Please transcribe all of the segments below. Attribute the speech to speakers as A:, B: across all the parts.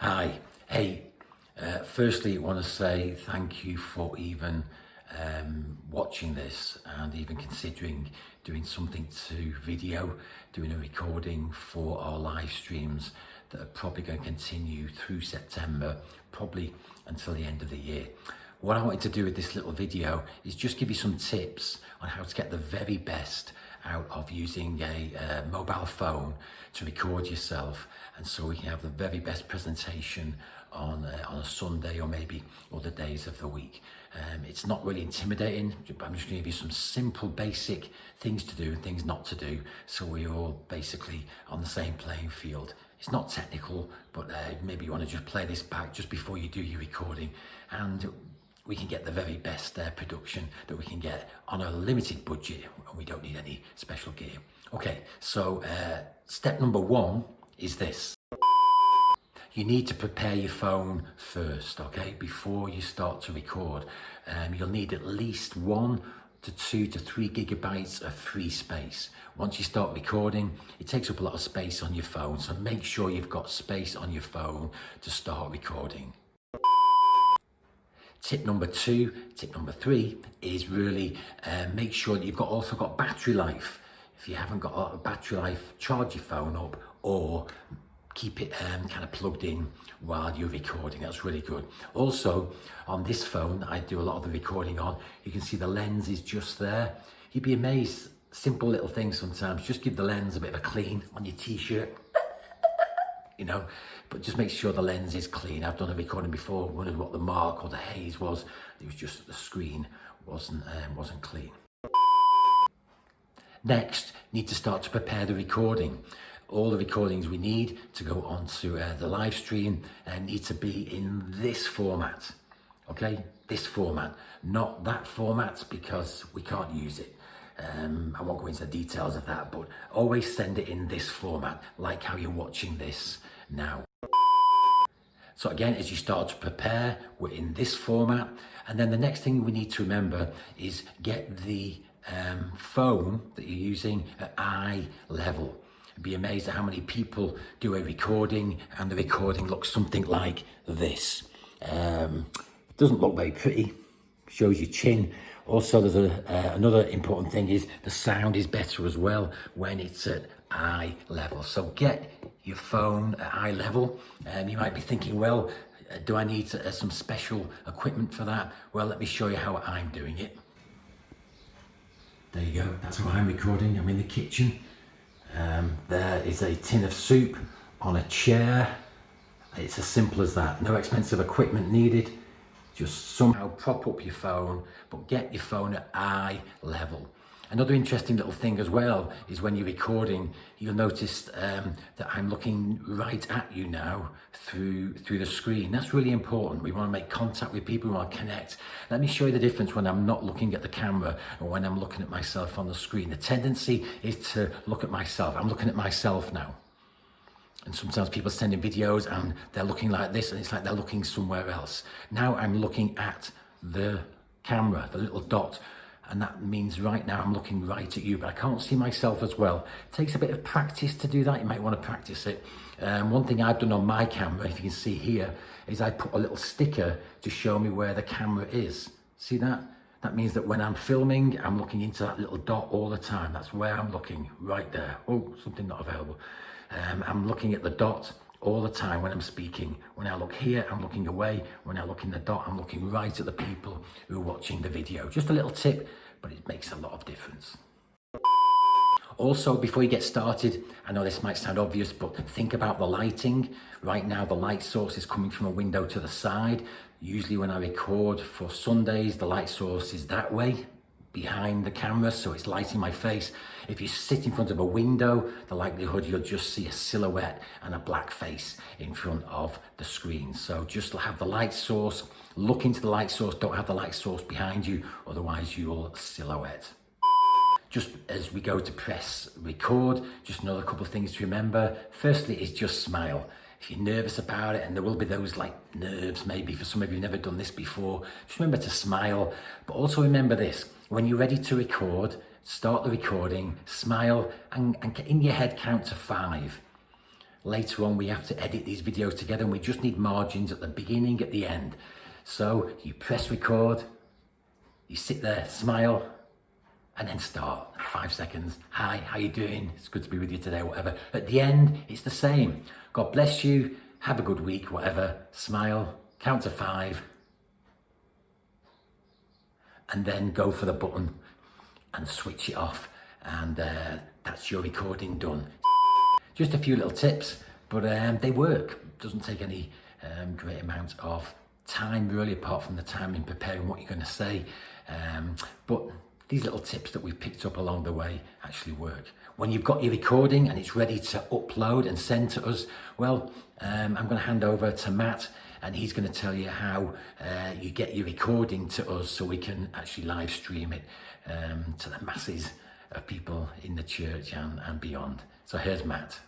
A: Hi. Hey, firstly, I want to say thank you for even watching this and even considering doing something to video, doing a recording for our live streams that are probably going to continue through September, probably until the end of the year. What I wanted to do with this little video is just give you some tips on how to get the very best out of using a mobile phone to record yourself, and so we can have the very best presentation on a Sunday or maybe other days of the week. It's not really intimidating, but I'm just going to give you some simple basic things to do and things not to do, so we're all basically on the same playing field. It's not technical, but maybe you want to just play this back just before you do your recording, and we can get the very best production that we can get on a limited budget, and we don't need any special gear. Okay, so step number one is this. You need to prepare your phone first, okay, before you start to record. You'll need at least 1 to 2 to 3 gigabytes of free space. Once you start recording, it takes up a lot of space on your phone, so make sure you've got space on your phone to start recording. Tip number 3 is really make sure that you've also got battery life. If you haven't got a lot of battery life, charge your phone up or keep it kind of plugged in while you're recording. That's really good. Also, on this phone that I do a lot of the recording on, you can see the lens is just there. You'd be amazed, simple little things sometimes. Just give the lens a bit of a clean on your t-shirt, you know, but just make sure the lens is clean. I've done a recording before, wondered what the mark or the haze was. It was just that the screen wasn't clean. Next, need to start to prepare the recording. All the recordings we need to go onto the live stream need to be in this format, okay? This format, not that format, because we can't use it. I won't go into the details of that, but always send it in this format, like how you're watching this now. So again, as you start to prepare, we're in this format. And then the next thing we need to remember is get the phone that you're using at eye level. You'd be amazed at how many people do a recording and the recording looks something like this. It doesn't look very pretty, shows your chin. Also, there's another important thing is the sound is better as well when it's at eye level. So get your phone at eye level. You might be thinking, well, do I need some special equipment for that? Well, let me show you how I'm doing it. There you go, that's how I'm recording. I'm in the kitchen. There is a tin of soup on a chair. It's as simple as that. No expensive equipment needed. Just somehow prop up your phone, but get your phone at eye level. Another interesting little thing as well is when you're recording, you'll notice that I'm looking right at you now through the screen. That's really important. We want to make contact with people, we want to connect. Let me show you the difference when I'm not looking at the camera and when I'm looking at myself on the screen. The tendency is to look at myself. I'm looking at myself now. And sometimes people send in videos and they're looking like this and it's like they're looking somewhere else. Now I'm looking at the camera, the little dot. And that means right now I'm looking right at you, but I can't see myself as well. It takes a bit of practice to do that. You might want to practice it. One thing I've done on my camera, if you can see here, is I put a little sticker to show me where the camera is. See that? That means that when I'm filming, I'm looking into that little dot all the time. That's where I'm looking, right there. Oh, something not available. I'm looking at the dot all the time when I'm speaking. When I look here, I'm looking away. When I look in the dot, I'm looking right at the people who are watching the video. Just a little tip, but it makes a lot of difference. Also, before you get started, I know this might sound obvious, but think about the lighting. Right now, the light source is coming from a window to the side. Usually when I record for Sundays, the light source is that way, behind the camera, so it's lighting my face. If you sit in front of a window, the likelihood you'll just see a silhouette and a black face in front of the screen. So just have the light source, look into the light source, don't have the light source behind you, otherwise you'll silhouette. Just as we go to press record, just another couple of things to remember. Firstly is just smile. If you're nervous about it, and there will be those like nerves maybe for some of you who've never done this before, just remember to smile. But also remember this, when you're ready to record, start the recording, smile, and in your head count to 5. later on we have to edit these videos together and we just need margins at the beginning, at the end. So you press record, you sit there, smile, and then start. 5 seconds. Hi, how you doing? It's good to be with you today, whatever. At the end, it's the same. God bless you. Have a good week, whatever. Smile, count to 5, and then go for the button and switch it off. And that's your recording done. Just a few little tips, but they work. Doesn't take any great amount of time really, apart from the time in preparing what you're going to say. But these little tips that we've picked up along the way actually work. When you've got your recording and it's ready to upload and send to us, well, I'm going to hand over to Matt, and he's going to tell you how you get your recording to us so we can actually live stream it to the masses of people in the church and beyond. So here's Matt.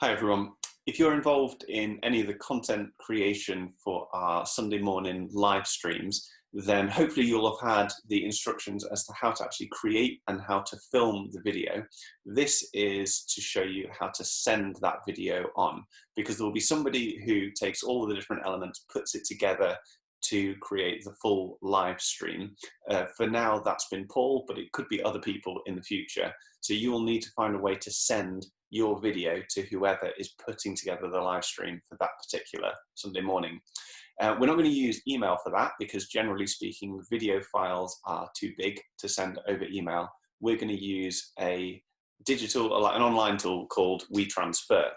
B: Hi everyone. If you're involved in any of the content creation for our Sunday morning live streams, then hopefully you'll have had the instructions as to how to actually create and how to film the video. This is to show you how to send that video on, because there will be somebody who takes all of the different elements, puts it together to create the full live stream. For now, that's been Paul, but it could be other people in the future. So you will need to find a way to send your video to whoever is putting together the live stream for that particular Sunday morning. We're not going to use email for that, because generally speaking, video files are too big to send over email. We're going to use a digital, like an online tool called WeTransfer.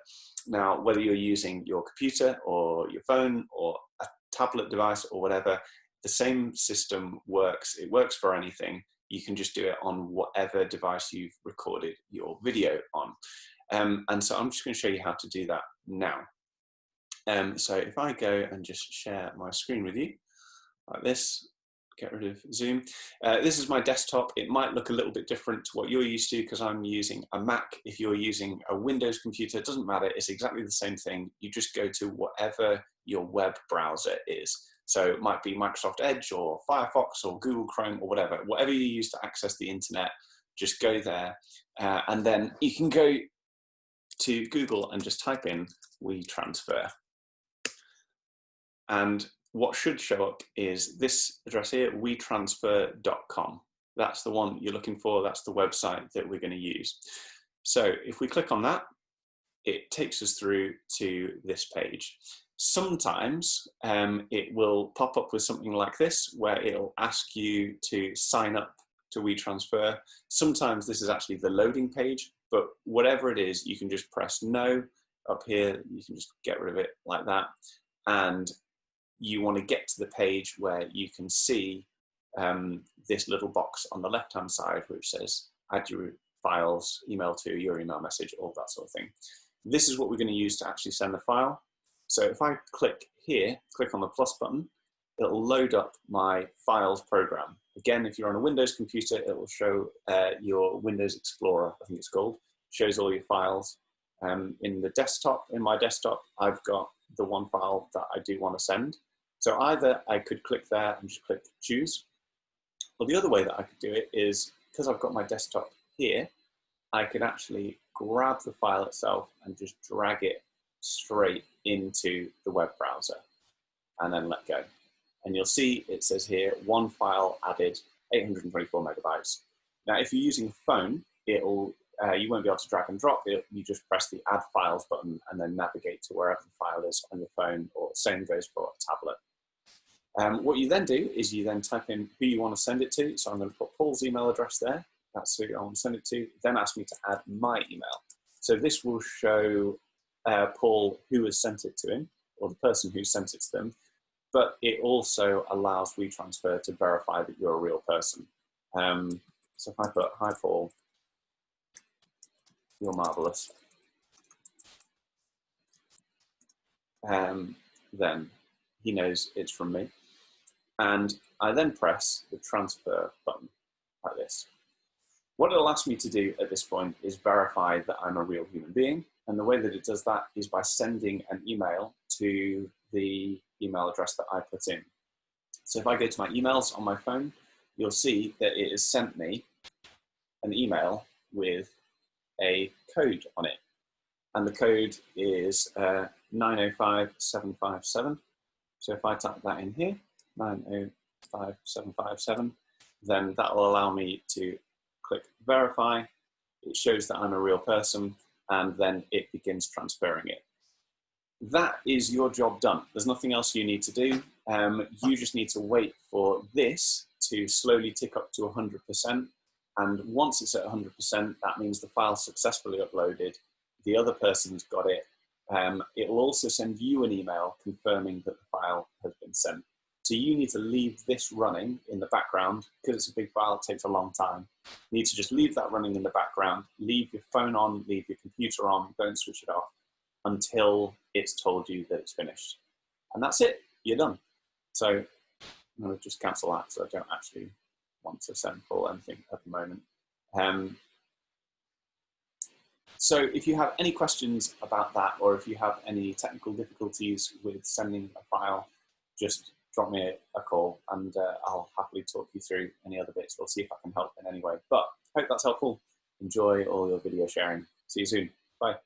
B: Now, whether you're using your computer or your phone or a tablet device or whatever, the same system works. It works for anything. You can just do it on whatever device you've recorded your video on. And so I'm just going to show you how to do that now. So if I go and just share my screen with you, like this, get rid of Zoom. This is my desktop. It might look a little bit different to what you're used to, because I'm using a Mac. If you're using a Windows computer, it doesn't matter. It's exactly the same thing. You just go to whatever your web browser is. So it might be Microsoft Edge or Firefox or Google Chrome or whatever. Whatever you use to access the internet, just go there. And then you can go to Google and just type in WeTransfer. And what should show up is this address here, wetransfer.com. That's the one you're looking for. That's the website that we're going to use. So if we click on that, it takes us through to this page. Sometimes it will pop up with something like this, where it'll ask you to sign up to WeTransfer. Sometimes this is actually the loading page, but whatever it is, you can just press no up here. You can just get rid of it like that. And you want to get to the page where you can see this little box on the left-hand side, which says add your files, email to, your email message, all that sort of thing. This is what we're going to use to actually send the file. So if I click here, click on the plus button, it'll load up my files program. Again, if you're on a Windows computer, it will show your Windows Explorer, I think it's called, shows all your files. In the desktop, in my desktop, I've got the one file that I do want to send. So either I could click there and just click choose, or the other way that I could do it is, because I've got my desktop here, I could actually grab the file itself and just drag it straight into the web browser and then let go. And you'll see it says here, one file added, 824 megabytes. Now, if you're using a phone, it'll you won't be able to drag and drop it. You just press the add files button and then navigate to wherever the file is on your phone, or same goes for a tablet. What you then do is you then type in who you want to send it to. So I'm going to put Paul's email address there. That's who I want to send it to. Then ask me to add my email. So this will show Paul who has sent it to him, or the person who sent it to them. But it also allows WeTransfer to verify that you're a real person. So if I put, hi Paul, you're marvelous. Then he knows it's from me. And I then press the transfer button like this. What it'll ask me to do at this point is verify that I'm a real human being. And the way that it does that is by sending an email to the email address that I put in. So if I go to my emails on my phone, you'll see that it has sent me an email with a code on it. and the code is 905757. So if I type that in here, 905757, then that will allow me to click verify. It shows that I'm a real person, and then it begins transferring it. That is your job done. There's nothing else you need to do. You just need to wait for this to slowly tick up to 100%. And once it's at 100%, that means the file's successfully uploaded. The other person's got it. It will also send you an email confirming that the file has been sent. So you need to leave this running in the background. Because it's a big file, it takes a long time. You need to just leave that running in the background, leave your phone on, leave your computer on, don't switch it off until it's told you that it's finished. And that's it, you're done. So I'm going to just cancel that, so I don't actually want to send full anything at the moment. So if you have any questions about that, or if you have any technical difficulties with sending a file, just drop me a call, and I'll happily talk you through any other bits. We'll see if I can help in any way. But I hope that's helpful. Enjoy all your video sharing. See you soon. Bye.